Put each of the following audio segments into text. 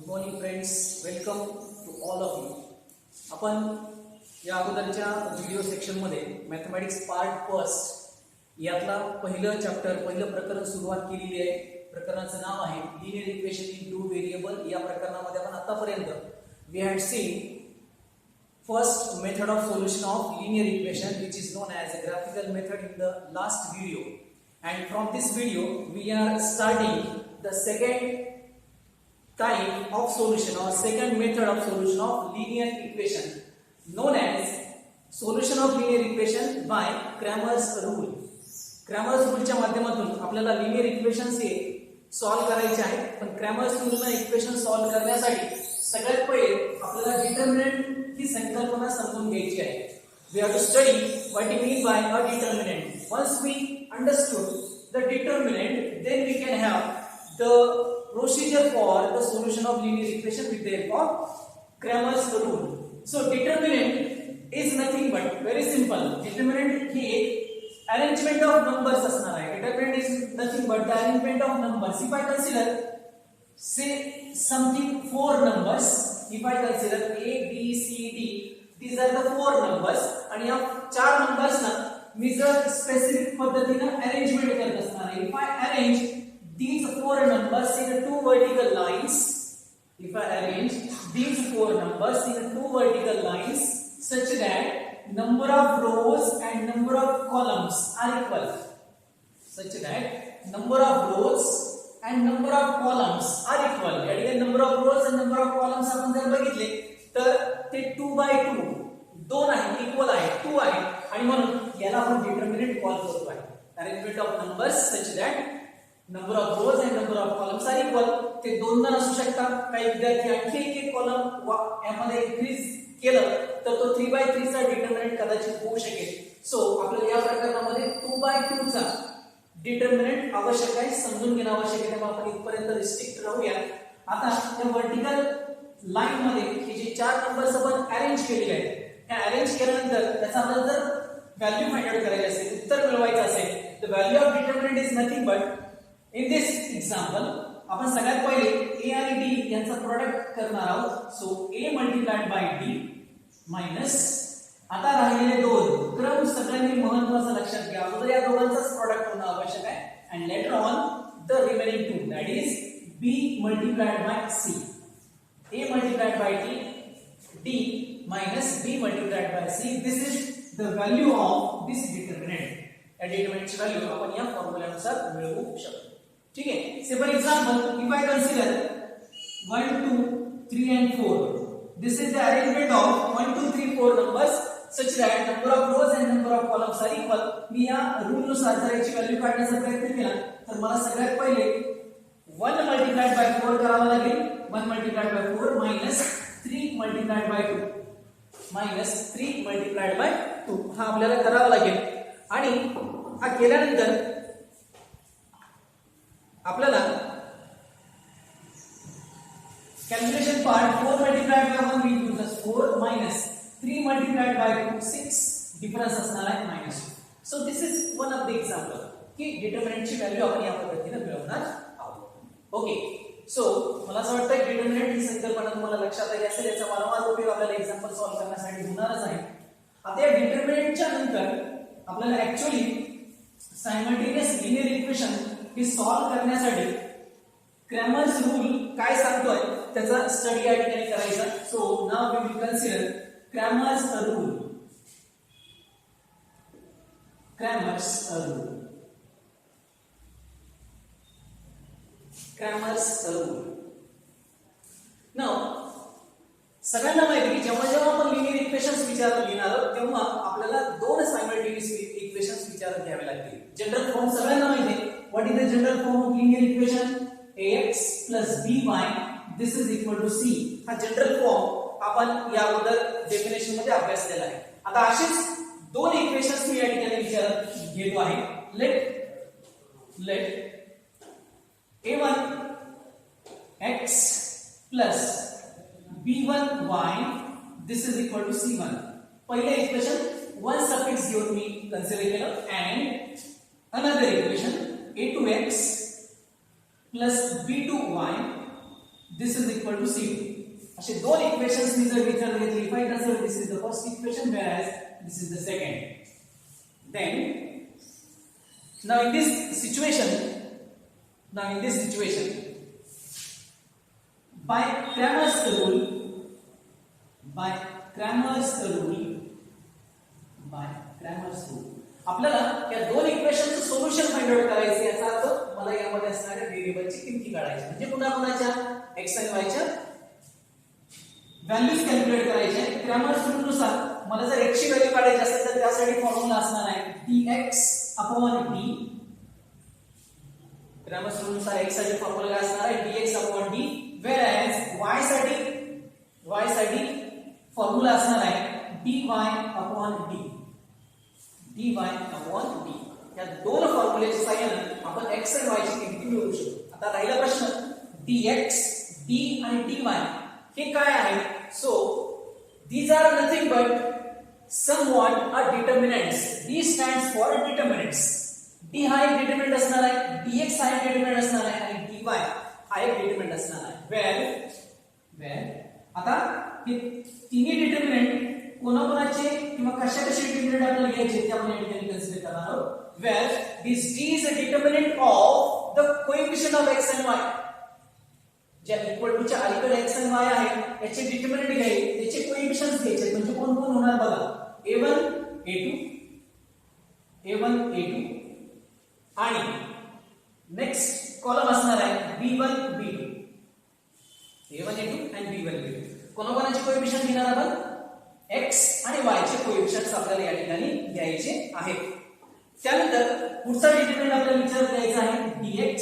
Good morning friends, welcome to all of you. आपण या अगोदरच्या व्हिडिओ सेक्शनमध्ये मॅथमॅटिक्स पार्ट फर्स्ट यातला पहिलं प्रकरण सुरुवात केलेली आहे. प्रकरणाचं नाव आहे linear equation in two variable. या प्रकरणामध्ये आपण आतापर्यंत we had seen first method of solution of linear equation, which is known as a graphical method, in the last video. And from this video we are starting the second type of solution or second method of solution of linear equation, known as solution of linear equation by Cramer's rule. Cramer's rule च्या माध्यमातून आपल्याला linear equations हे solve करायचे आहेत. पण Cramer's rule ने equation solve करण्यासाठी सगळ्यात पहिले आपल्याला डिटर्मिनंट ही संकल्पना समजून घ्यायची आहे. We have to study what we mean by a determinant. Once we understood the determinant, then we can have the procedure for the solution of linear equation with the help of Cramer's rule. So determinant is nothing but very simple. Determinant ही एक arrangement of numbers असणार आहे. Determinant is nothing but the arrangement of numbers. If I consider say something four numbers, if I consider A, B, C, D, these are the four numbers, आणि या चार numbers ना मी जर specific पद्धतीने arrangement करत असणार आहे. If I arrange these four numbers in two vertical lines, if I arrange these four numbers in two vertical lines such that number of rows and number of columns are equal, such that number of rows and number of columns are equal. या ठिकाणी number of rows and number of columns आपण जर बघितले तर ते 2 by 2 दोन आहे, equal आहे, 2 आहे, आणि म्हणून याला आपण डिटर्मिनंट कॉल करतो आहे. Arrangement of numbers such that number of rows and number of columns are equal. ते दोन जण असू शकतात. काही विद्यार्थी आणखी एक कॉलम यामध्ये इन्क्रीज केलं तर तो 3 by 3 चा डिटर्मिनंट कदाचित होऊ शकेल. सो आपल्याला या प्रकरणामध्ये 2 by 2 चा डिटर्मिनंट आवश्यक आहे, समजून घेणं आवश्यक आहे. त्यामुळे आपण इथपर्यंत रिस्ट्रिक्ट राहूया. आता या वर्टिकल लाईन मध्ये हे जे चार नंबर्स आपण अरेंज केलेले आहेत, हे अरेंज केल्यानंतर त्याचा आपल्याला जर व्हॅल्यू फाइंड आउट करायची असेल, उत्तर मिळवायचं असेल, the value of determinant is nothing but, in this example आपण सगळ्यात पहिले ए आणि डी यांचा प्रोडक्ट करणार आहोत. So A multiplied by D minus आता राहिलेले दोन क्रम सगळ्यांनी महत्त्वाचं लक्षात घ्या. अगोदर या दोघांचाच प्रोडक्ट होणं आवश्यक आहे. And later on the remaining two, that is B multiplied by C. A multiplied by D minus b multiplied by c. This is the value of this determinant. या determinantची व्हॅल्यू आपण या फॉर्म्युल्यानुसार मिळवू शकतो. ठीक आहे. Say for example if I consider 1 2 3 and 4, this is the arrangement of 1 2 3 4 numbers such that number of rows and number of columns are equal. मी या rule नुसार जर याची व्हॅल्यू काढण्याचा प्रयत्न केला तर मला सगळ्यात पहिले 1 multiplied by 4 करावा लागेल. 1 multiplied by 4 minus 3 multiplied by 2 minus 3 multiplied by 2 हा आपल्याला करावा लागेल. आणि हा केल्यानंतर आपल्याला calculation part 4 multiplied by 1 we use as 4 minus 3 multiplied by 2 6 difference असणार आहे minus 2. So this is one of the example की डिटर्मिनंटची व्हॅल्यू आपण या पद्धतीने मिळवणार आहोत. ओके. सो मला असं वाटतं की डिटर्मिनंट ही संकल्पना तुम्हाला लक्षात आली असेल. याचा वारंवार उपयोग आपल्याला एक्झाम्पल सॉल्व्ह करण्यासाठी होणारच आहे. आता या डिटर्मिनंटच्या नंतर आपल्याला ऍक्च्युअली सायमल्टेनियस लिनियर इक्वेशन ही सॉल्व्ह करण्यासाठी क्रॅमर्स रूल काय सांगतोय त्याचा स्टडी या ठिकाणी करायचा. So now we will consider Cramer's rule. Cramer's rule, Cramer's rule. Now, सगळ्यांना माहिती आहे की जेव्हा आपण लिनियर इक्वेशन्स विचारात घेणार आहोत तेव्हा आपल्याला दोन सायमल्टेनियस इक्वेशन्स विचारात घ्यावे लागतील. जनरल फॉर्म सगळ्यांना माहिती आहे. What is the general form of linear equation? ax plus by this is equal to c. हा जनरल फॉर्म आपण या अगोदर डेफिनेशन मध्ये अभ्यासलेला आहे. आता अशीच दोन इक्वेशन्स मी या ठिकाणी विचारात घेतो आहे. Let a1 x plus b1 y this is equal to c1. पहिले इक्वेशन वन सफिक्स घेऊन मी कन्सिडर केलं. And another equation a2x plus b2y this is equal to C2. असे दोन इक्वेशन्स मी जर विचारात घेतली, if I consider this is the first equation whereas this is the second, then now in this situation by Cramer's rule आपल्याला या दोन इक्वेशनचं solution find out करायचं. याचा अर्थ मला यामध्ये असणाऱ्या व्हेरिएबलची किमती काढायची, म्हणजे पुन्हा x आणि y च्या व्हॅल्यूज कॅल्क्युलेट करायचे. क्रॅमर्स रूल नुसार मला जर x ची व्हॅल्यू काढायची असेल तर त्यासाठी फॉर्म्युला असणार आहे dx upon d. Cramer's rule नुसार x साठी फॉर्म्युला काय असणार आहे dx upon d, whereas y साठी फॉर्म्युला असणार आहे dy अपॉन d. या दोन फॉर्म्युलेच्या सहाय्याने आपण x आणि y ची किमती मिळवू शकतो. आता राहिला प्रश्न dx, d आणि dy हे काय आहे. So these are nothing but somewhat a determinants. D stands for determinants. d हा एक डिटरमिनंट असणार आहे, dx हा एक डिटरमिनंट असणार आहे आणि dy हा एक डिटरमिनंट असणार आहे. where आता हे तिन्ही डिटरमिनंट कोणाकोणाचे किंवा कशा डिटरमिनंट आपल्याला घ्यायचे ते आपण या ठिकाणी कन्सिडर करणार आहोत. where this d is a determinant of the coefficient of x and y. ज्या इक्वल टू च्या अलीकडे x आणि y आहे याचे डिटरमिनंट घ्यायचे, त्याचे कोएफिशियंट्स घ्यायचे. म्हणजे कोण होणार बघा, a1 a2 आणि नेक्स्ट कॉलम असणार आहे b1 b2 a1 a2 आणि b1 b2. कोणाकोणाचे कोएफिशियंट घेणार आपण, x आणि y चे कोएफिशियंट्स आपल्याला या ठिकाणी घ्यायचे आहेत. त्यानंतर पुढचा डिटरमिनंट आपल्याला विचारत घ्यायचा आहे dx.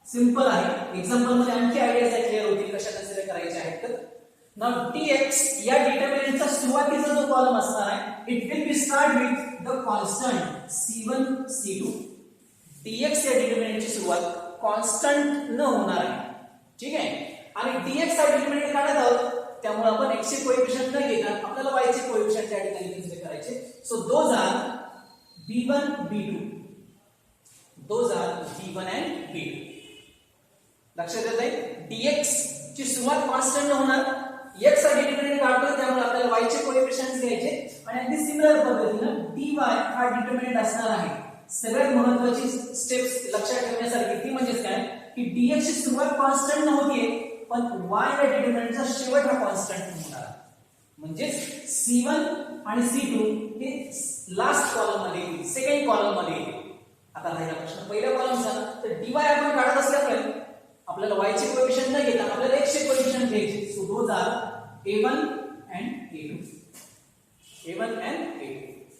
सिंपल आहे, एक्झाम्पल मध्ये आणखी आयडियाज क्लिअर होतील कशा कन्सिडर करायच्या आहेत. तर नाउ dx या डिटरमिनंटचा सुरुवातीचा जो कॉलम असणार आहे it will be start with the constant c1 c2. dx या डिटरमिनंटची सुरुवात कॉन्स्टंट न होणार आहे, ठीक आहे. आणि dx हा डिटरमिनंट काढत आहोत, त्यामुळे आपण x चे कोएफिशियंट न घेता आपल्याला y चे कोएफिशियंट या ठिकाणी कन्सिडर करायचे. So those are b1 b2 and b2. लक्षात येत आहे, dx ची सुरुवात कॉन्स्टंट होणार, x चा डिटरमिनंट काढतोय त्यामुळे आपल्याला y चे कोएफिशियंट्स घ्यायचे. आणि अगदी सिमिलर पद्धतीने dy हा डिटरमिनंट असणार आहे. सगळ्यात महत्त्वाची स्टेप्स लक्षात ठेवण्यासारखी ती म्हणजे काय की dx ची सुरुवात कॉन्स्टंट नव्हतीये, पण y या डिटरमिनंटचा शेवट हा कॉन्स्टंट होणार. म्हणजे c1 आणि c2 हे लास्ट कॉलम मध्ये येतील, सेकंड कॉलम मध्ये येतील. आता राहिला प्रश्न पहिल्या कॉलमचा, तर dy आपण काढत असल्यामुळे आपल्याला y चे कोएफिशियंट न घेता आपल्याला x चे कोएफिशियंट घ्यायचे. So those are a1 and a2.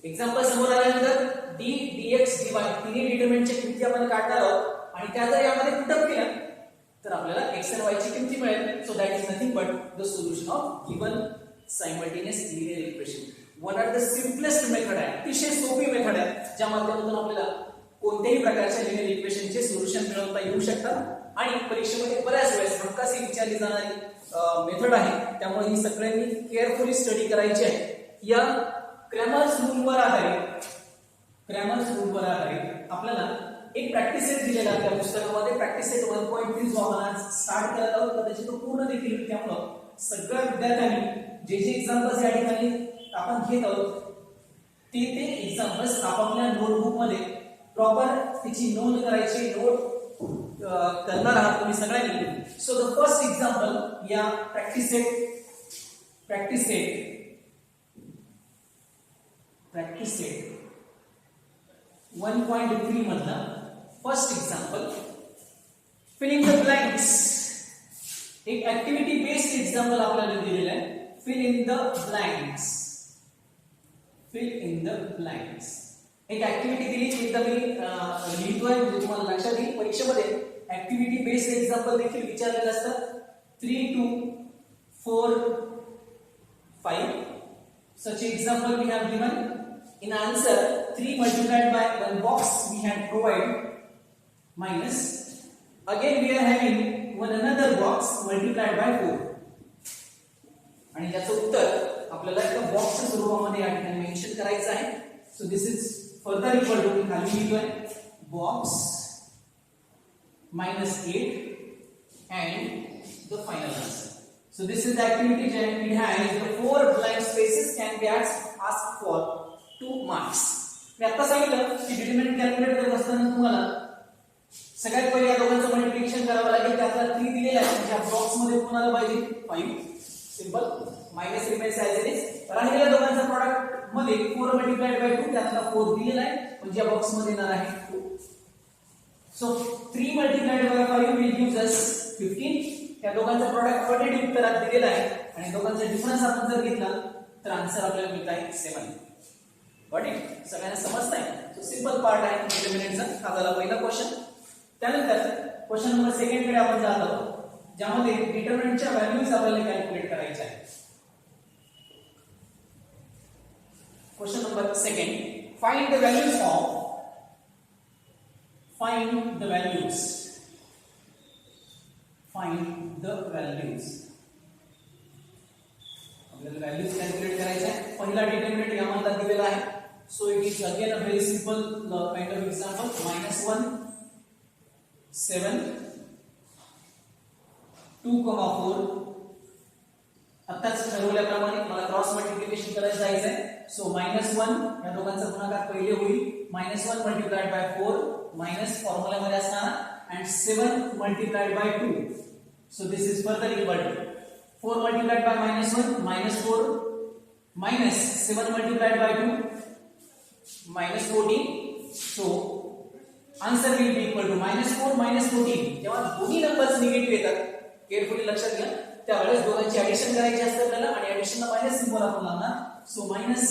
Example समोर आल्यानंतर d dx dy तिन्ही डिटरमिनंटच्या किमती आपण काढणार आहोत आणि त्या जर यामध्ये पुटअप केल्या तर आपल्याला x आणि y ची किमती मिळेल. So that is nothing but the solution of given simultaneous linear equation. One of the simplest method आहे, अतिशय सोपी मेथड आहे, ज्या माध्यमातून आपल्याला कोणत्याही प्रकारच्या लिनियर इक्वेशनचे सोल्युशन मिळवता येऊ शकतात. आणि परीक्षेमध्ये बऱ्याच वेळेस हमखास विचारली जाणारी मेथड आहे, त्यामुळे ही सगळ्यांनी केअरफुली स्टडी करायची आहे. या क्रॅमर्स रूलवर आधारित आपल्याला एक प्रॅक्टिस सेट दिलेला आहे त्या पुस्तकामध्ये. प्रॅक्टिस सेट 1.3 जो आपण आज स्टार्ट करत आहोत, कदाचित तो पूर्ण देखील. त्यामुळे सगळ्या विद्यार्थ्यांनी जे एक्झाम्पल्स या ठिकाणी आपण घेत आहोत ते एक्झाम्पल्स आपापल्या नोटबुक मध्ये प्रॉपर त्याची नोंद करायची, नोट करणार आहात तुम्ही सगळ्यांनी. सो द फर्स्ट एक्झाम्पल या प्रॅक्टिस सेट 1.3 मधला first example, filling the blanks. एक ऍक्टिव्हिटी बेस्ड एक्झाम्पल आपल्याला दिलेलं आहे. Fill in the blanks. एक ऍक्टिव्हिटी दिली, एकदा मी लिहितोय म्हणजे तुम्हाला लक्षात येईल. परीक्षेमध्ये ऍक्टिव्हिटी बेस्ड एक्झाम्पल देखील विचारलेलं असतं. 3 2 4 5 such example we have given. In answer 3 multiplied by 1 box we had provided minus, again we are having one another box multiplied by 4. आणि याचं उत्तर आपल्याला एका बॉक्सच्या स्वरूपामध्ये या ठिकाणी मेन्शन करायचं आहे. So this is further equal to, खाली लिहितोय box -8 and the final answer. So this is the activity and it has the 4 blank spaces can be asked for 2 marks. मी आता सांगितलं की डिटरमिनंट कॅल्क्युलेट करत असताना तुम्हाला सगळ्यात पहिले या दोघांचं मल्टिप्लिकेशन करावं लागेल. त्यातला 3 दिलेला आहे म्हणजे बॉक्स मध्ये कोण आलं पाहिजे 5. Simple minus remains as it is. राहिलेल्या दोघांचा प्रॉडक्ट मध्ये 4 मल्टिप्लाइड बाय 2 त्यातला 4 दिलेला आहे म्हणजे या बॉक्स मध्ये येणार आहे 2. So 3 multiplied by 5 will give us 15. या दोघांचा प्रॉडक्ट ऑलरेडी उत्तरात दिलेला आहे आणि दोघांचा डिफरन्स आपण जर घेतला तर आन्सर आपल्याला मिळत आहे 7. Got it? सगळ्यांना समजतंय? सो सिंपल पार्ट आहे डिटरमिनंटचा. हा झाला पहिला क्वेश्चन. त्यानंतर क्वेश्चन नंबर 2 कडे आपण जात आहोत ज्यामध्ये डिटरमिनंटच्या व्हॅल्यूज आपल्याला कॅल्क्युलेट करायच्या आहेत. Question number 2, find the values of Find the values. Find the values. आपल्याला व्हॅल्यूज कॅल्क्युलेट करायचे आहे. पहिला डिटरमिनंट यामध्ये दिलेला आहे. So it is again a very simple kind of example. -1 7 2,4. आताच ठरवल्याप्रमाणे मला क्रॉस मल्टिप्लिकेशन करायचं आहे. सो -1 या दोघांचा गुणाकार पहिले होईल. -1 मल्टिप्लाइड बाय 4 मायनस फॉर्म्युला मध्ये असणार and 7 multiplied by 2. So this is further equal to 4 multiplied by -1 -4 minus 7 multiplied by 2 -14. So answer will be equal to -4 -14. जेव्हा दोन्ही नंबर्स निगेटिव्ह येतात केअरफुली लक्षात घ्या त्यावेळेस दोघांची ऍडिशन करायची असते आपल्याला आणि ऍडिशनला मायनस सिम्बॉल आपण लावणार. So -18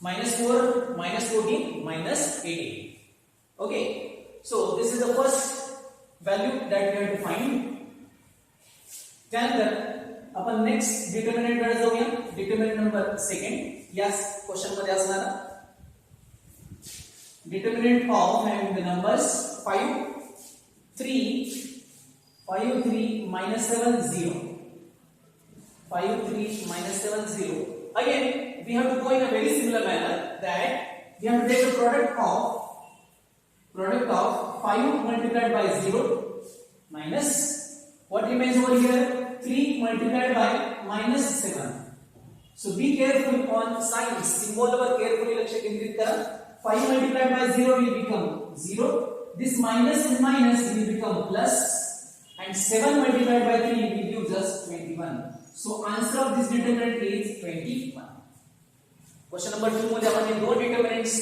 -4 -14 -18. Okay, so this is the first value that we have to find. त्यानंतर आपण नेक्स्ट डिटरमिनंट कडे जाऊया. डिटरमिनंट नंबर 2 याच क्वेश्चन मध्ये असणार determinant of having the numbers 5 3 -7 0. 5 3 -7 0. Again we have to go in a very similar manner that we have to take the product of 5 multiplied by 0 minus what remains over here 3 multiplied by -7. So be careful on signs. Symbol वर carefully लक्ष केंद्रित करा. 5 multiplied by 0 will become 0. This minus and minus will become plus and 7 multiplied by 3 will give us 21. So answer of this determinant is 21. Question number 2 मध्ये आपण हे दोन डिटरमिनंट्स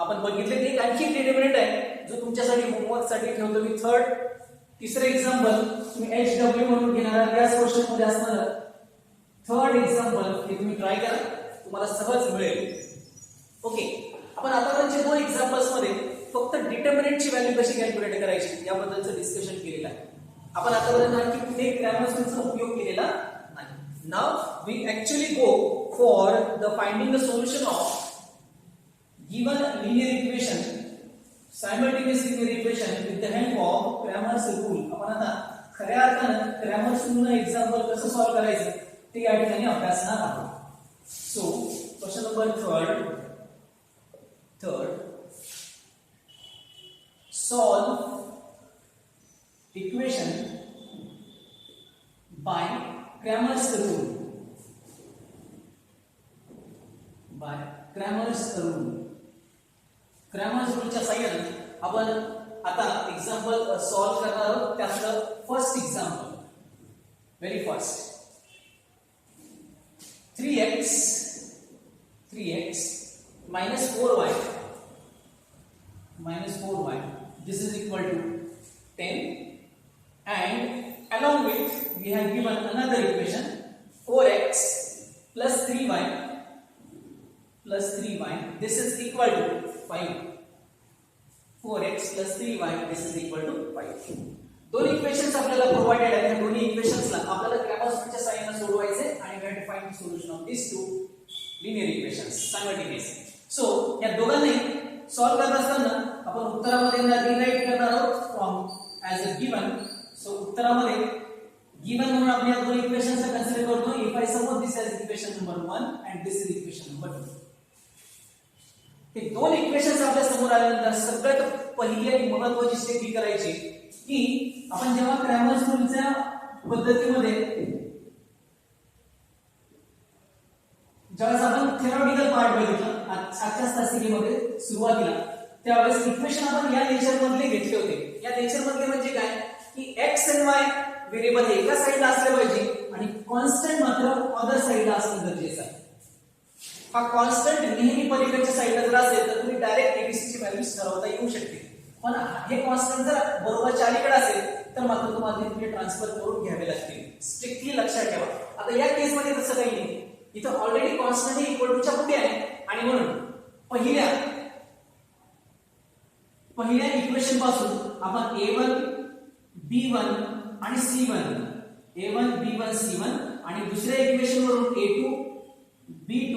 आपण बघितले. एक आणखी डिटरमिनंट आहे जो तुमच्यासाठी होमवर्क साठी ठेवतो मी. तिसरे एक्झाम्पल तुम्ही HW म्हणून घेणार आहात. याच क्वेश्चन मध्ये असणार थर्ड एक्झाम्पल हे तुम्ही ट्राय करा तुम्हाला सहज मिळेल. ओके, आपण आतापर्यंतचे दोन एक्झाम्पल्स मध्ये फक्त डिटरमिनंटची व्हॅल्यू कशी कॅल्क्युलेट करायची याबद्दलचं डिस्कशन केलेलं आहे. आपण आतापर्यंत आणखी कुठे ग्रामर चा उपयोग केलेला नाही. Now we actually go for the finding the solution of given linear equation, simultaneous linear equation with the help of Cramer's rule. आपण आता खऱ्या अर्थानं Cramer's rule ने एक्झाम्पल कसं सॉल्व्ह करायचं ते या ठिकाणी अभ्यासणार आहोत. So question number 3 solve equation by Cramer's rule. By Cramer's rule. Cramer's rule च्या साहाय्याने आपण आता एक्झाम्पल सॉल्व्ह करणार आहोत. त्यातलं first example very first 3x minus 4y this is equal to 10 and along with we have given another equation 4x plus 3y this is equal to 5. 4x plus 3y this is equal to 5. दोन equations आपल्याला provided आहेत. दोन्ही इक्वेशन्सला आपल्याला Cramer's रूलच्या सहाय्याने सोडवायचे आणि we have to find the solution of these two linear equations simultaneously. So या दोघांनाही सॉल्व्ह करत असताना आपण उत्तरामध्ये रिराइट करणार आहोत from as a given. So उत्तरामध्ये गिवन म्हणून आपण या दोन इक्वेशन्सला कन्सिडर करतो. If I suppose this as equation number 1 and this is equation number 2. हे दोन इक्वेशन्स आपल्या समोर आल्यानंतर सगळ्यात पहिली आणि महत्त्वाची स्टेप ही करायची की की आपण जेव्हा क्रॅमर्स रूलच्या पद्धतीमध्ये ज्यावेळेस आपण थेरॉटिकल पार्ट बघितला आजच्या तासिकेमध्ये सुरुवातीला, त्यावेळेस इक्वेशन आपण या नेचर मधले घेतले होते. या नेचर मधले म्हणजे काय की एक्स आणि वाय व्हेरिएबल एका साईडला असले पाहिजे आणि कॉन्स्टंट मात्र अदर साईडला असणं गरजेचं आहे. हा कॉन्स्टंट नेहमी पलीकडच्या साईडला जर असेल तर तुम्ही डायरेक्ट एबीसी ची व्हॅल्यूज ठरवता येऊ शकते. पण हे कॉन्स्टंट जर बरोबरच्या अलीकडे असेल तर मात्र तुम्हाला तिथे ट्रान्सफर करून घ्यावे लागतील. स्ट्रिक्टली लक्षात ठेवा. आता या केस मध्ये तसं काही नाही. इथं ऑलरेडी कॉन्स्टंट हे इक्वल टूच्या पुढे आहे आणि म्हणून पहिल्या इक्वेशन पासून आपण a1 b1 आणि c1 a1 b1 c1 आणि दुसऱ्या इक्वेशन वरून a2 b2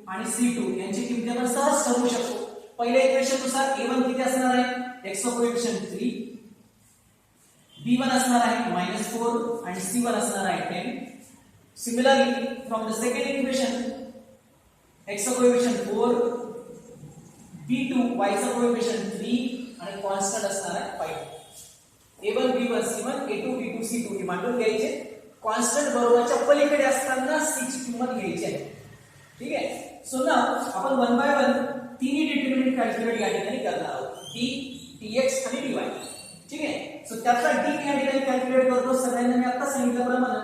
आणि c2 यांची किमती आपण सहज ठरवू शकतो. पहिल्या इक्वेशन नुसार a1 किती असणार आहे, x चा कोएफिशिएंट 3, b1 असणार आहे -4 आणि c1 असणार आहे 10. Similarly, from the second equation, x चा कोएफिशिएंट 4, b2 y चा कोएफिशिएंट 3 आणि कॉन्स्टंट असणार आहे 5. a1 b1 c1 a2 b2 c2 हे मांडून घ्यायचे. कॉन्स्टंट बरोबरच्या पलीकडे असताना c ची किंमत घ्यायची आहे. ठीक आहे. सो ना आपण 1 बाय 1 तिन्ही डिटरमिनंट कॅल्क्युलेट या ठिकाणी करणार आहोत, d dx आणि dy. ठीक आहे. सो त्यातला d या ठिकाणी कॅल्क्युलेट करतो. सगळ्यांना मी आता सांगितल्याप्रमाणे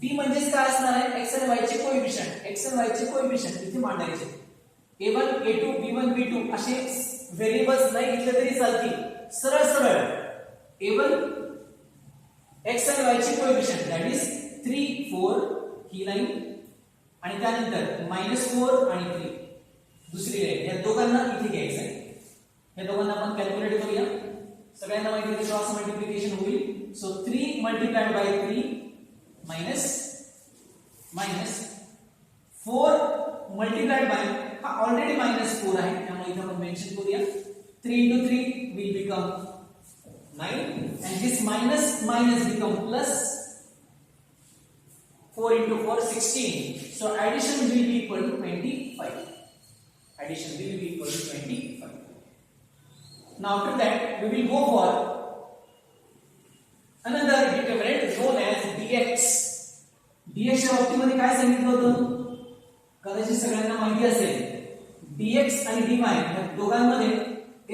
d म्हणजेच काय असणार आहे, x आणि y चे कोएफिशिएंट. x आणि y चे कोएफिशिएंट इथे मांडायचे. a1 a2 b1 b2 असे व्हेरिएबल्स नाही घेतले तरी चालतील. सरळ सरळ a1 x आणि y चे coefficient that is 3 4 he line आणि त्यानंतर -4 आणि 3 दुसरी लाईन. या दोघांना इथे घ्यायचं आहे. या दोघांना आपण कॅल्क्युलेट करूया. सगळ्यांना माहिती आहे क्रॉस मल्टिप्लिकेशन होईल. So 3 multiplied by 3 minus 4 multiplied by हा ऑलरेडी -4 आहे त्यामुळे इथे आपण मेंशन करूया. 3 into 3 will become 9 and this minus become plus. 4 into 4 16. So addition will be equal to 25. Addition will be equal to 25. Now after that we will go for another determinant known as dx. dx च्या बाबतीमध्ये काय सांगितलं होतं, कदाचित सगळ्यांना माहिती असेल. dx आणि dy या दोघांमध्ये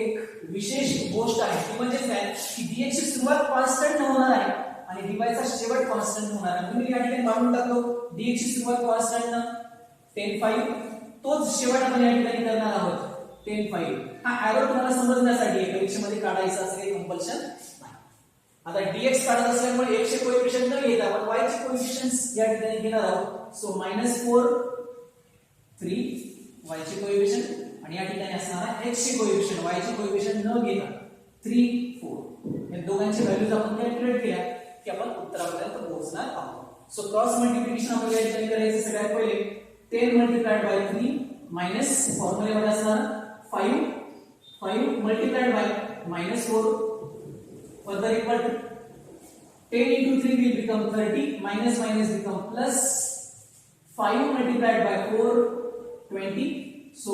एक विशेष गोष्ट आहे ती म्हणजे काय की dx ची सुरुवात कॉन्स्टंट होणार आहे आणि dy चा शेवट कॉन्स्टंट होणार आहे. तुम्ही या ठिकाणी मानून टाकतो dx ची सुरुवात कॉन्स्टंट न 10 5 तोच शेवट आपण या ठिकाणी करणार आहोत 10 5. हा एरो तुम्हाला समजण्यासाठी आहे, परीक्षेमध्ये काढायचा असं काही कंपल्शन नाही. आता dx काढत असल्यामुळे x चे कोएफिशिएंट न घेता आपण y चे कोएफिशिएंट्स या ठिकाणी घेणार आहोत. सो -4 3 y चे कोएफिशिएंट आणि या ठिकाणी असणार आहे x चे कोएफिशिएंट. y चे कोएफिशिएंट न घेता 3 4 या दोघांची व्हॅल्यूज आपण कॅल्क्युलेट केल्या की आपण उत्तरापर्यंत पोहोचणार आहोत. सो क्रॉस मल्टिप्लिकेशन आपण या ठिकाणी करायचं. सगळ्यात पहिले 10 मल्टिप्लाइड बाय 3 मायनस फॉर्म्युलेमध्ये असणार 5 multiplied by -4 further equal to 10 into 3 will become 30 minus become plus. 5 multiplied by 4 20. So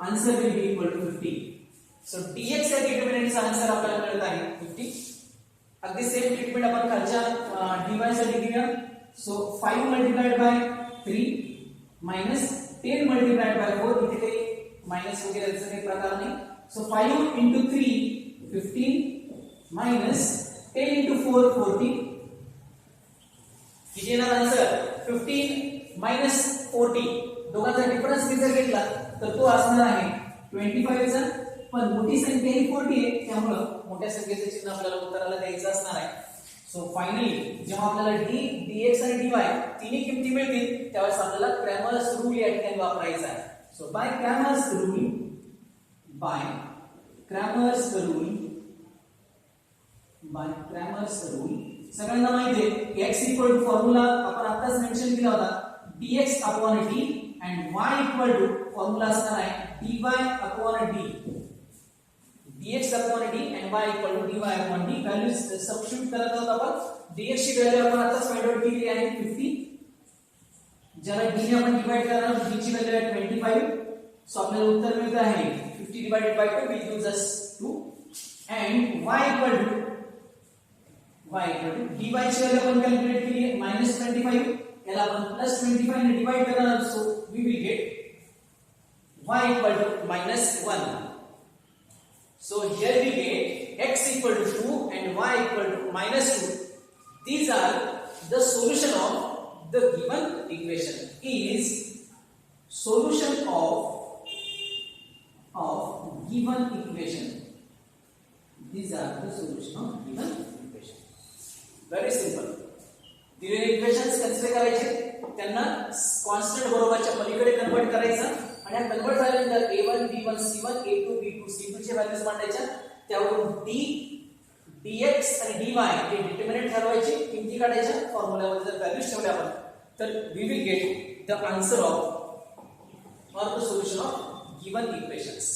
answer will be equal to 50. So dx या डिटरमिनंटचा आन्सर आपल्याला मिळत आहे 50. अगदी सेम ट्रीटमेंट आपण खालच्या dy साठी घेऊया. So 5 multiplied by 3 minus 10 multiplied by 4 इथे काही मायनस वगैरे याचा काही प्रकार नाही. So 5 into 3 15 minus 10 into 4 40. किती येणार आन्सर 15 minus 40. दोघांचा डिफरन्स जर घेतला तर तो असणार आहे 25 चा. पण मोठी संख्या ही 40 आहे त्यामुळे मोठ्या संख्येचे चिन्ह आपल्याला उत्तराला द्यायचं असणार आहे. सो फायनली जेव्हा आपल्याला d dx आणि dy तिन्ही किमती मिळतील त्यावेळेस आपल्याला क्रॅमर्स रूल या ठिकाणी वापरायचा आहे. सो बाय क्रॅमर्स रूल सगळ्यांना माहिती आहे की x इक्वल टू फॉर्म्युला आपण आताच मेंशन केला होता dx upon d and y equal to formula असणार आहे dy upon d. dx upon d and y equal to dy upon d. Values substitute करत आहोत आपण. dx ची व्हॅल्यू आपण आताच फाइंड आउट केली आहे 50. ज्याला d ने आपण डिवाइड करणार आहोत d ची व्हॅल्यू आहे 25. सो आपल्याला उत्तर मिळत आहे 50 divided by 2 will gives us 2 and y equal to y equal to dy ची व्हॅल्यू आपण कॅल्क्युलेट केली आहे -25, याला आपण +25 ने डिवाइड करणार, so we will get y equal to -1. So here we get x equal to 2 and y equal to -2. These are the solution of the given equation. Is solution of given equation. These are the solution of given equation. Very simple. दिलेले equations consider करायचे, त्यांना constant बरोबरच्या पलीकडे convert करायचं आणि हा convert झाल्यानंतर a1 b1 c1 a2 b2 c2 चे व्हॅल्यूज मांडायच्या, त्यावरून d dx आणि dy हे डिटर्मिनंट ठरवायचे, किमती काढायच्या, फॉर्म्युलामध्ये जर व्हॅल्यूज ठेवल्या आपण तर we will get the answer of or the solution of given equations.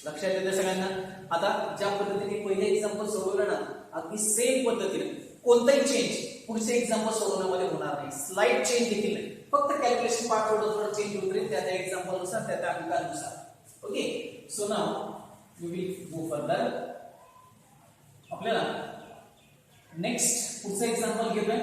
लक्षात येतं सगळ्यांना? आता ज्या पद्धतीने पहिले एक्झाम्पल सोडवलं ना, अगदी सेम पद्धतीने कोणताही चेंज पुढचे एक्झाम्पल सोडवण्यामध्ये होणार नाही, स्लाइड चेंज देखील नाही, फक्त कॅल्क्युलेशन पार्ट थोडं चेंज होत राहील त्या एक्झाम्पल नुसार, त्या अंकानुसार. Okay, so now we will go further. आपल्याला नेक्स्ट पुढचं एक्झाम्पल घेऊया.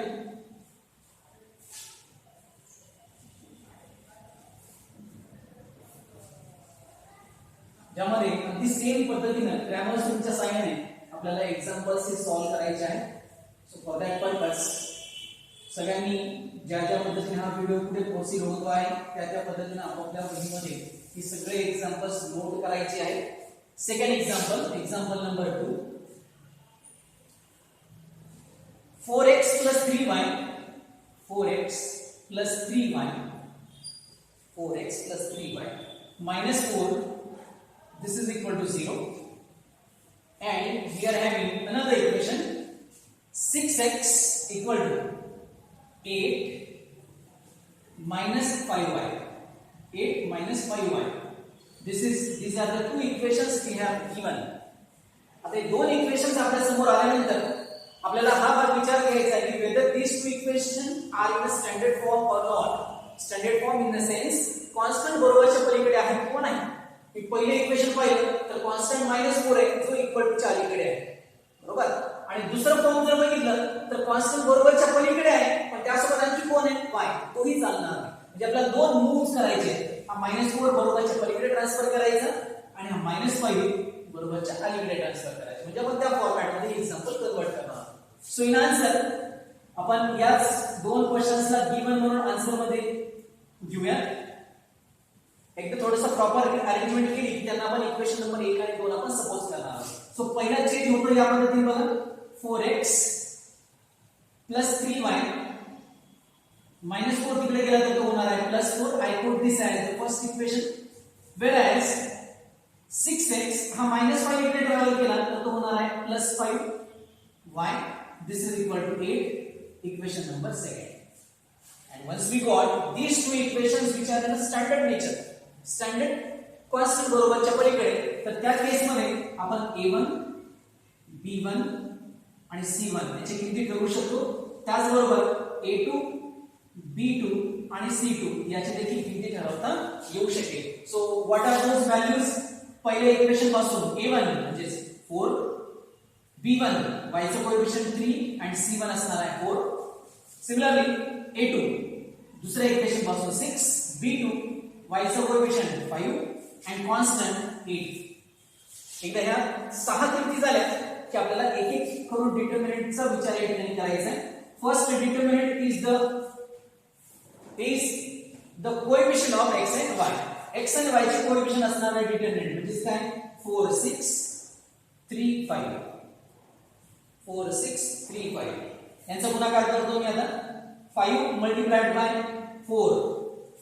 ज्यामध्ये अगदी सेम पद्धतीने क्रॅमर्स रूलच्या सहाय्याने आपल्याला एक्झाम्पल्स हे सॉल्व्ह करायचे आहे. सो फॉर दॅट पर्पज सगळ्यांनी ज्या पद्धतीने हा व्हिडिओ पुढे प्रोसीड होतो आहे त्या पद्धतीने आपापल्या वहीमध्ये ही सगळे एक्झाम्पल्स नोट करायचे आहेत. Second example number 2. 4x plus 3y 4x plus 3y minus 4, this is equal to 0, and we are having another equation 6x equal to 8 minus 5y. These are the two equations we have given. आता हे दोन equations आपल्या समोर आल्यानंतर आपल्याला हा भाग विचार करायचा आहे की whether these two equations are in a standard form or not. Standard form in the sense constant बरोबरच्या पलीकडे आहे किंवा नाही. मी पहिले इक्वेशन पाहिलं तर कॉन्स्टंट -4 आहे जो इक्वल टू 4 इकडे आहे, बरोबर. आणि दुसरं फॉर्म जर बघितलं तर कॉन्स्टंट बरोबरच्या पलीकडे आहे पण त्यासोबत आणखी कोण आहे, y, तोही चालणार नाही. म्हणजे आपल्याला दोन मूव्स करायचे, हा -4 बरोबरच्या पलीकडे ट्रान्सफर करायचा आणि हा -5 बरोबरच्या अलीकडे ट्रान्सफर करायचं, म्हणजे आपण त्या फॉर्मॅटमध्ये एक्झाम्पल कन्वर्ट करणार. सो इन आन्सर आपण याच दोन क्वेश्चन्सला गिवन म्हणून आन्सर मध्ये घेऊया. एकदा थोडंसं प्रॉपर अरेंजमेंट केली की त्यांना आपण इक्वेशन नंबर 1 आणि 2 आपण सपोज करणार आहोत. सो पहिला चेंज होतो या पद्धतीने बघा, 4x plus 3y -4 तिकडे गेला तर तो होणार आहे +4. I put this as the first equation, whereas 6x हा -5 इकडे ट्रॅव्हल केला तर तो होणार आहे +5y. This is equal to 8, equation number 2. And once we got these two equations which are in a standard nature, standard constant बरोबरच्या पलीकडे, तर त्या केस मध्ये आपण a1 b1 आणि c1 याची किमती ठरवू शकतो. त्याचबरोबर a2 b2 आणि c2 याची देखील किमती ठरवता येऊ शकेल. So what are those values? पहिले इक्वेशन पासून a1 म्हणजे 4, b1 y चं कोएफिशिएंट 3 and c1 असणार आहे 4. सिमिलरली a2 दुसऱ्या इक्वेशन पासून 6, b2 y चं कोएफिशिएंट 5 and constant 8. एकदा ह्या 6 किमती झाल्या की आपल्याला एक एक करून डिटर्मिनंटचा विचार या ठिकाणी करायचा आहे. First determinant is the coefficient of x and y. x and y चे कोएफिशिएंट असणार आहे डिटर्मिनंट, म्हणजे काय 4 6 3 5 4 6 3 5 यांचा गुणाकार करतो मी आता. 5 multiplied by 4,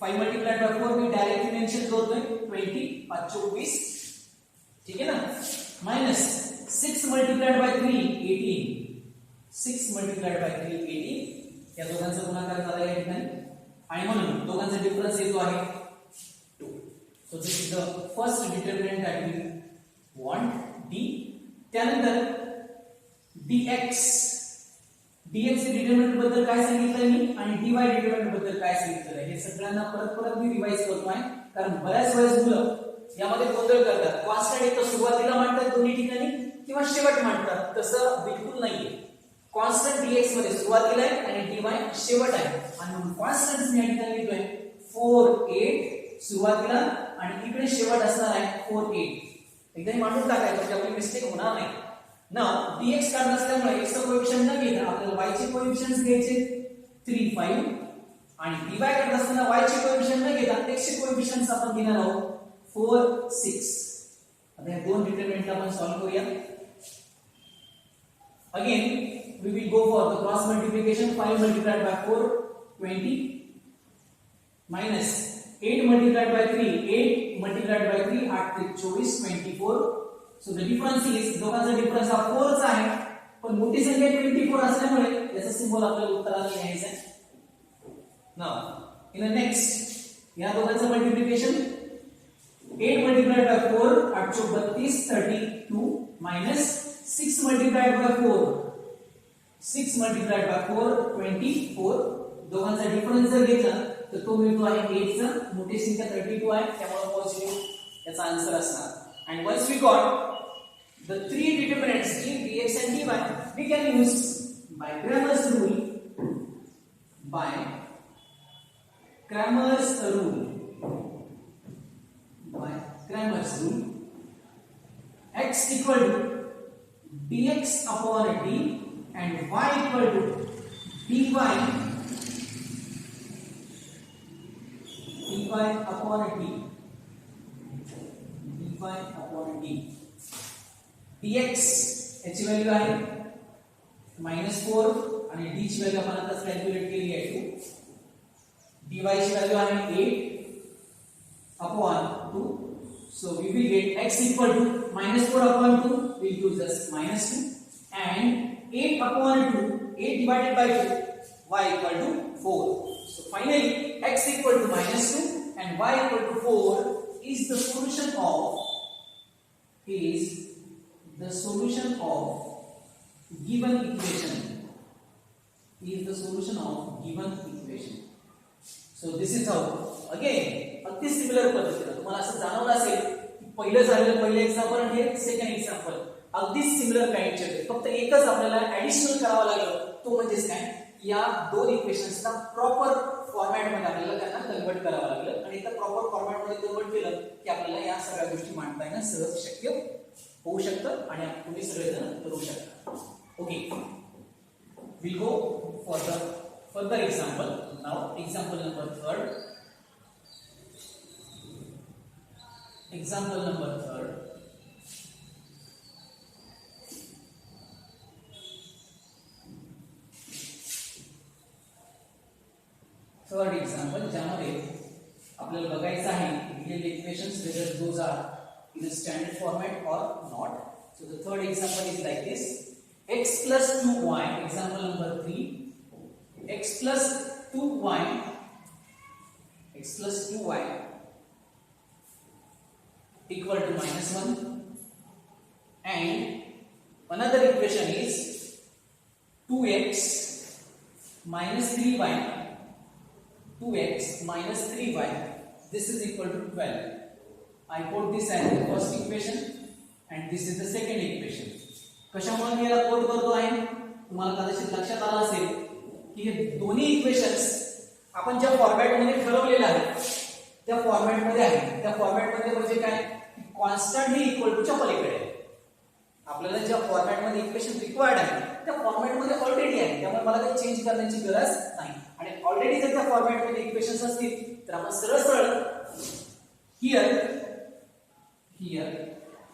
5 multiplied by 4 me directly mention करतोय 20 5 24, ठीक आहे ना. Minus 6 multiplied by 3 18, 6 multiplied by 3 18. या दोघांचा गुणाकार झाला या ठिकाणी आणि म्हणून दोघांचा डिफरन्स येतो आहे 2. So this is the first determinant that we want, d. त्यानंतर dx चे डिटर्मिनंट बद्दल काय सांगितलंय मी आणि dy डिटर्मिनंट बद्दल काय सांगितलंय हे सगळ्यांना परत मी रिवाइज करतो आहे, कारण बऱ्याच वेळेस मुलं यामध्ये गोंधळ करतात. कॉन्स्टंट एक तर सुरुवातीला मांडतात दोन्ही ठिकाणी किंवा शेवट मांडतात, तसं बिलकुल नाहीये. कॉन्स्टंट dx मध्ये सुरुवातीला आहे आणि dy शेवट आहे आणि म्हणून कॉन्स्टंट मी या ठिकाणी लिहितोय 4 8 सुरुवातीला आणि इकडे शेवट असणार आहे 4 8. एकदा मांडून टाकायचं म्हणजे आपली मिस्टेक होणार नाही. ना dx काढत असल्यामुळे x चा कोएफिशियंट न घेता आपल्याला y चे कोएफिशियंट्स घ्यायचे 3 5 आणि dy काढत असताना y चे कोएफिशियंट न घेता x चे कोएफिशियंट्स आपण घेणार आहोत 4 6. आता या दोन डिटरमिनंट आपण सॉल्व्ह करूया. Again, we will go for the cross multiplication. 5 multiplied by 4, 20, minus 8 multiplied by 3, 8 multiplied by 3, 8 24, 24. So the difference is, दोघांचा डिफरन्स हा 4 चा आहे, पण मोठी संख्या 24 असल्यामुळे याचा सिंबल आपल्याला उत्तराला लिहायचा आहे. Now, in the next, या दोघांचं multiplication 8 multiplied by 4, 8 32, 32, minus 6 multiplied by 4, 6 multiplied by 4, 24. दोघांचा डिफरन्स जर घेतला तर तो मिळतो आहे 8 चा. मोठी संख्या 32 आहे त्यामुळे पॉझिटिव्ह याचा आन्सर असणार. And once we got the three determinants g, dx and dy, we can use by Cramer's rule. By Cramer's rule. By Cramer's rule, x equal to dx upon d and y equal to dy upon d. dy upon d. dx याची value आहे -4 आणि d ची value आपण आता calculate केली आहे 2. dy ची value आहे 8 upon 2. So we will get x equal to -4 upon 2, we'll use this -2, and 8 upon 2, 8 divided by 2, y equal to 4. So finally x equal to -2 and y equal to 4 is the solution of given equation. Is the solution of given equation. So this is how. Again, अगदी similar पद्धतीने तुम्हाला असं जाणवलं असेल की पहिलं झालेलं पहिलं एक्झाम्पल आणि हे सेकंड एक्झाम्पल अगदी सिमिलर काइंडचे आहेत. फक्त एकच आपल्याला ऍडिशनल करावं लागलं तो म्हणजेच काय, या दोन इक्वेशन्सला प्रॉपर फॉर्मॅट मध्ये आपल्याला त्यांना कन्वर्ट करावं लागलं आणि त्या प्रॉपर फॉर्मॅट मध्ये कन्वर्ट केलं की आपल्याला या सगळ्या गोष्टी मांडता येणं सहज शक्य होऊ शकतं आणि तुम्ही सगळेजण करू शकता. Okay, we'll go for the further example. Now example number 3. Example number 3. Third example, ज्यामध्ये आपल्याला बघायचं आहे real equations whether those are in a standard format or not. So the third example is like this: x plus 2y. Example number 3. X plus 2y. X plus 2y equal to -1, and another equation is 2x minus 3y. 2x minus 3y, this is equal to 12. I put this as the first equation and this is the second equation. कशामुळे मी याला code करतो आहे, तुम्हाला कदाचित लक्षात आलं असेल की हे दोन्ही इक्वेशन्स आपण ज्या फॉर्मॅट मध्ये ठरवलेले आहेत त्या फॉर्मॅट मध्ये आहे. त्या फॉर्मॅट मध्ये म्हणजे काय, कॉन्स्टंट ही इक्वल टू च्या पलीकडे आहे. आपल्याला ज्या फॉर्मॅट मध्ये इक्वेशन रिक्वायर्ड आहे त्या फॉर्मॅट मध्ये ऑलरेडी आहे, त्यामुळे मला काही चेंज करण्याची गरज नाही. आणि ऑलरेडी जर त्या फॉर्मॅट मध्ये इक्वेशन्स असतील तर आपण सरळ सरळ हियर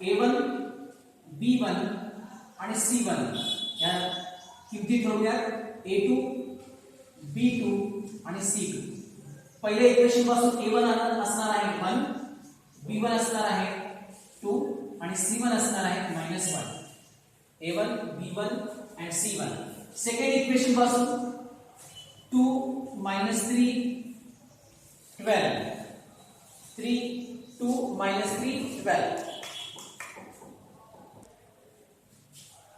a1 b1 आणि c1 या किमती ठेवूयात, a2 b2 आणि c2. पहिल्या इक्वेशन पासून a1 असणार आहे 1, b1 असणार आहे 2 आणि c1 असणार आहे -1. a1 b1 and c1. Second equation पासून 2 3 12, 2 3 12.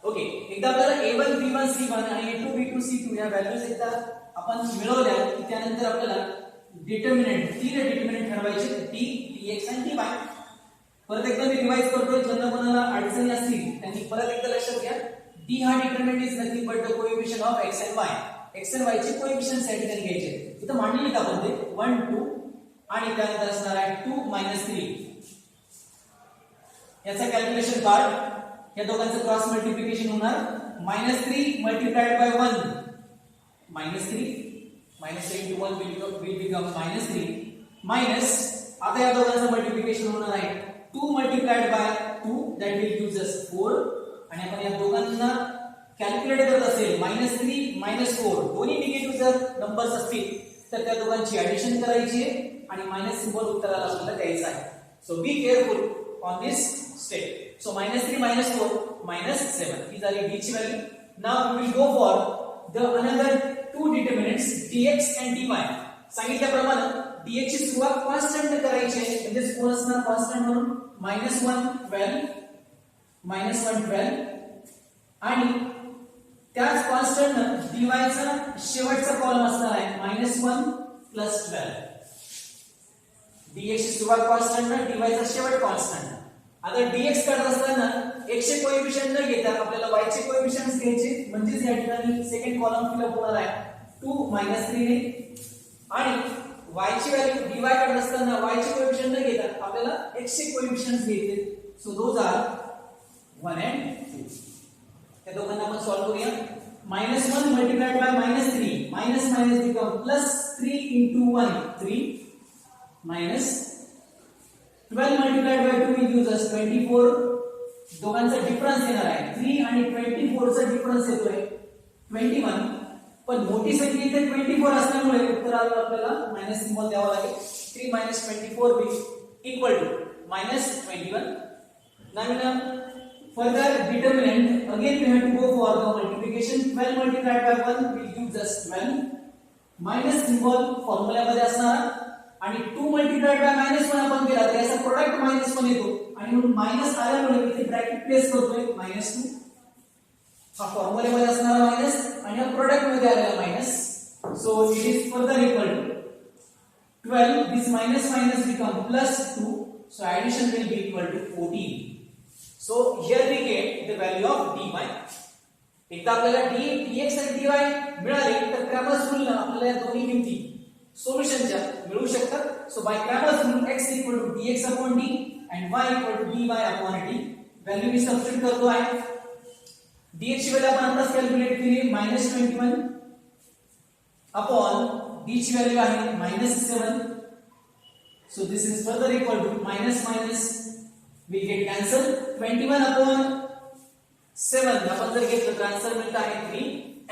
ओके, एकदा आपल्याला a1 b1 c1 आणि a2 b2 c2 या व्हॅल्यूज एकदा आपण मिळवल्या की त्यानंतर आपल्याला डिटर्मिनंट, तीन डिटर्मिनंट ठरवायचे d, dx आणि dy. परत एकदा मी रिवाइज करतोय, ज्यांना कोणाला अडचणी असतील त्यांनी परत एकदा लक्षात घ्या. d हा determinant is nothing but the coefficient of x and y. x and y चे कोएफिशिएंट्स या ठिकाणी घ्यायचे. इथं मांडलेले आपण ते 1 2 आणि त्यानंतर असणार आहे 2 - 3. याचा कॅल्क्युलेशन कार्ड या दोघांचं क्रॉस मल्टिप्लिकेशन होणार -3 multiplied by 1 -3 into 1 will become -3 minus आता या दोघांचं मल्टिप्लिकेशन होणार आहे 2 multiplied by 2 that will gives us 4 आणि आपण या दोघांना कॅल्क्युलेट करत असेल -3 - 4 दोन्ही निगेटिव्ह जर नंबर्स असतील तर त्या दोघांची ऍडिशन करायची आहे आणि मायनस सिंबल उत्तराला आपल्याला द्यायचा आहे. So be careful on this step. So -3 - 4 -7 ही झाली d ची व्हॅल्यू. Now we will go for the another two determinants dx and dy. सांगितल्याप्रमाणे dx ची सुरुवात कॉन्स्टंट करायची आहे म्हणजे कोण असणार कॉन्स्टंट म्हणून -1 12 आणि त्याच कॉन्स्टंट dy चा शेवटचा कॉलम असणार आहे -1 + 12. dx ची सुरुवात कॉन्स्टंट dy चा शेवट कॉन्स्टंट. आता dx काढत असताना x चे कोएफिशिएंट न घेता आपल्याला y चे कोएफिशिएंट्स घ्यायचे म्हणजे या ठिकाणी सेकंड कॉलम फिल अप होणार आहे 2 - 3 ने आणि y ची व्हॅल्यू dy काढत असताना y चे कोएफिशिएंट न घेता आपल्याला x चे कोएफिशिएंट्स घ्यायचे. So those are 1 and 2. त्या दोघांना आपण सॉल्व्ह करूया. -1 multiplied by -3 minus become +3 into 1 3 minus 12 multiplied by 2 will gives us 24. दोघांचा डिफरन्स येणार आहे 3 आणि 24 चा डिफरन्स येतोय 21. पण मोठी संख्या इथे 24 असल्यामुळे उत्तराला आपल्याला मायनस सिंबल द्यावा लागेल. 3 - 24 will equal to -21. Now further determinant again we have to go for the multiplication. 12 multiplied by 1 will gives us 12. Minus symbol formula मध्ये असणार आणि 2 मल्टिप्लाइड बाय -1 आपण केला तर याचा प्रोडक्ट -1 येतो आणि म्हणून मायनस आल्यामुळे इथे ब्रॅकेट प्लेस करतोय -2. हा फॉर्म्युला मध्ये असणारा मायनस आणि हा प्रोडक्ट मध्ये आलेला minus. So it is further equal to 12 this minus become +2. So addition will be equal to 14. So here we get the value of dy. एकदा आपल्याला dx आणि dy मिळाले तर क्रॅमर्स रूल आपल्याला या दोन्ही किमती सोल्युशनच्या मिळू शकतात. So by Cramer's rule x =dx/d and y =dy/d. Value मी सबस्टिट्यूट करतो आहे. dx ची व्हॅल्यू आपण आताच कॅल्क्युलेट केली -21 अपॉन d ची व्हॅल्यू आहे -7. So this is further equal to minus we get cancel 21 upon 7 आपण जर घेतलं तर आन्सर मिळत आहे 3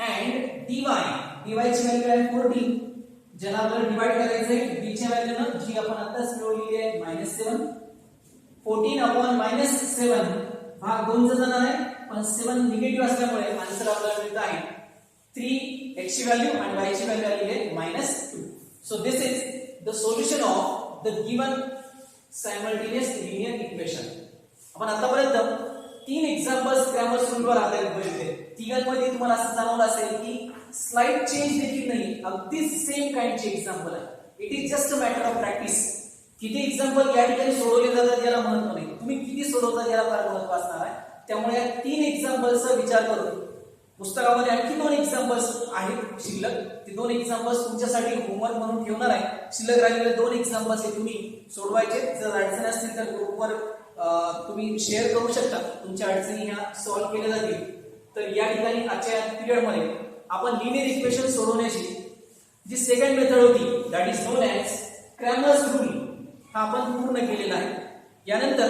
and dy ची व्हॅल्यू आहे 14. ज्याला आपल्याला डिवाइड करायचं आहे d च्या व्हॅल्यूने जी आपण आताच मिळवलेली आहे -7. 14 upon -7 भाग 2 चा जाणार आहे पण 7 निगेटिव्ह असल्यामुळे आन्सर आपल्याला मिळत आहे 3 x ची व्हॅल्यू आणि y ची व्हॅल्यू आली आहे -2. So this is the solution of the given simultaneous linear equation. आपण आतापर्यंत 3 एक्झाम्पल्स क्रॅमर्स रूलवर आधारित बघितले. तिघांमध्ये तुम्हाला असं जाणवलं असेल की स्लाइड चेंज देखील नाही, अगदीच सेम काइंडचे एक्झाम्पल आहे. It is just a matter of practice. किती एक्झाम्पल या ठिकाणी सोडवले जातात याला महत्व नाही, तुम्ही किती सोडवता याला फार महत्व असणार आहे. त्यामुळे या 3 एक्झाम्पल्सचा विचार करून पुस्तकामध्ये आणखी 2 एक्झाम्पल्स आहेत शिल्लक. ते 2 एक्झाम्पल्स तुमच्यासाठी होमवर्क म्हणून ठेवणार आहे. शिल्लक राहिलेले 2 एक्झाम्पल्स हे तुम्ही सोडवायचे. जर अडचणी असतील तर ग्रुपवर तुम्ही शेअर करू शकता. तुमच्या अडचणी ह्या सॉल्व्ह केल्या जातील. तर या ठिकाणी आजच्या पिरियडमध्ये आपण लिनियर इक्वेशन सोडवण्याची जी सेकंड मेथड होती that is non as Cramer's rule हा आपण पूर्ण केलेला आहे. यानंतर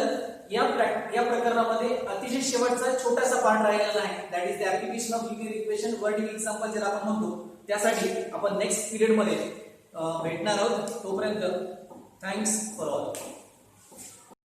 या प्रकरणामध्ये अतिशय शेवटचा छोटासा पार्ट राहिलेला आहे that is the application of linear equation wording example ज्याला आपण म्हणतो. त्यासाठी आपण नेक्स्ट पिरियड मध्ये भेटणार आहोत. तोपर्यंत थँक्स फॉर ऑल.